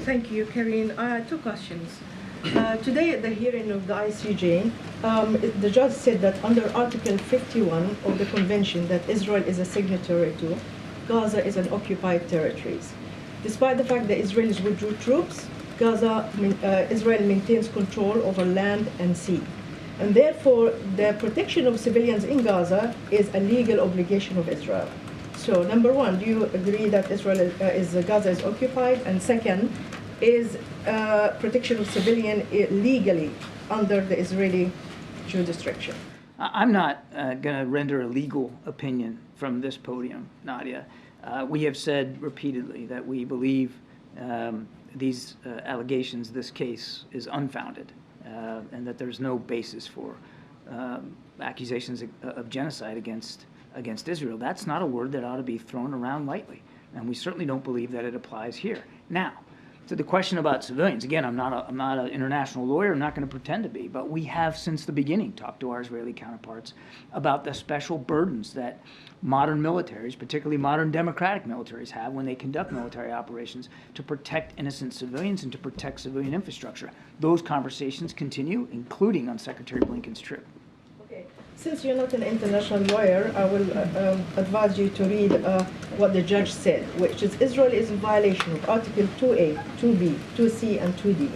Thank you, Karine. Two questions. Today at the hearing of the ICJ, the judge said that under Article 51 of the convention that Israel is a signatory to, Gaza is an occupied territory. Despite the fact that Israelis withdrew troops, Israel maintains control over land and sea. And therefore, the protection of civilians in Gaza is a legal obligation of Israel. So, number one, do you agree that Gaza is occupied? And second, is protection of civilian legally under the Israeli jurisdiction? I'm not going to render a legal opinion from this podium, Nadia. We have said repeatedly that we believe these allegations, this case, is unfounded, and that there's no basis for accusations of genocide against Israel. That's not a word that ought to be thrown around lightly, and we certainly don't believe that it applies here. Now, to the question about civilians, again, I'm not an international lawyer. I'm not going to pretend to be, but we have since the beginning talked to our Israeli counterparts about the special burdens that modern militaries, particularly modern democratic militaries, have when they conduct military operations to protect innocent civilians and to protect civilian infrastructure. Those conversations continue, including on Secretary Blinken's trip. Since you're not an international lawyer, I will advise you to read what the judge said, which is Israel is in violation of Article 2A, 2B, 2C, and 2D.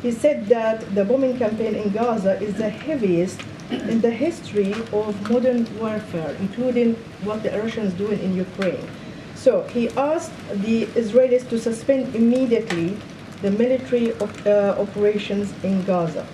He said that the bombing campaign in Gaza is the heaviest in the history of modern warfare, including what the Russians doing in Ukraine. So he asked the Israelis to suspend immediately the military operations in Gaza.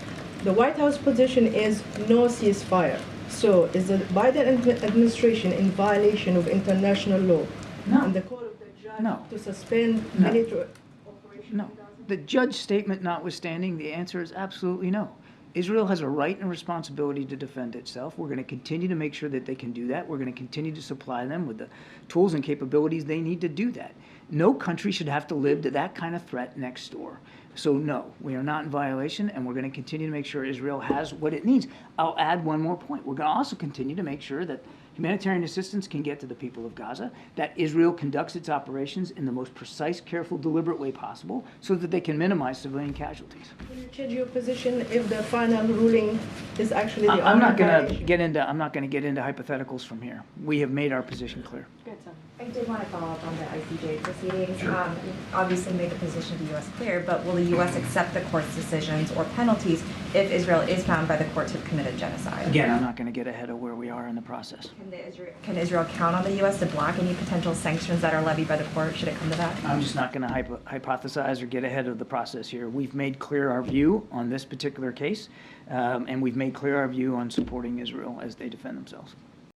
The White House position is no ceasefire. So is the Biden administration in violation of international law? No. And the call of the judge to suspend military operations? No. The judge's statement notwithstanding, the answer is absolutely no. Israel has a right and responsibility to defend itself. We're going to continue to make sure that they can do that. We're going to continue to supply them with the tools and capabilities they need to do that. No country should have to live to that kind of threat next door. So no, we are not in violation, and we're going to continue to make sure Israel has what it needs. I'll add one more point. We're going to also continue to make sure that humanitarian assistance can get to the people of Gaza, that Israel conducts its operations in the most precise, careful, deliberate way possible so that they can minimize civilian casualties. Will you change your position if the final ruling is actually the I'm not going to get into hypotheticals from here. We have made our position clear. I did want to follow up on the ICJ proceedings. You obviously made the position of the U.S. clear, but will the U.S. accept the court's decisions or penalties if Israel is found by the court to have committed genocide? Again, I'm not going to get ahead of where we are in the process. Can Israel count on the U.S. to block any potential sanctions that are levied by the court should it come to that? I'm just not going to hypothesize or get ahead of the process here. We've made clear our view on this particular case, and we've made clear our view on supporting Israel as they defend themselves.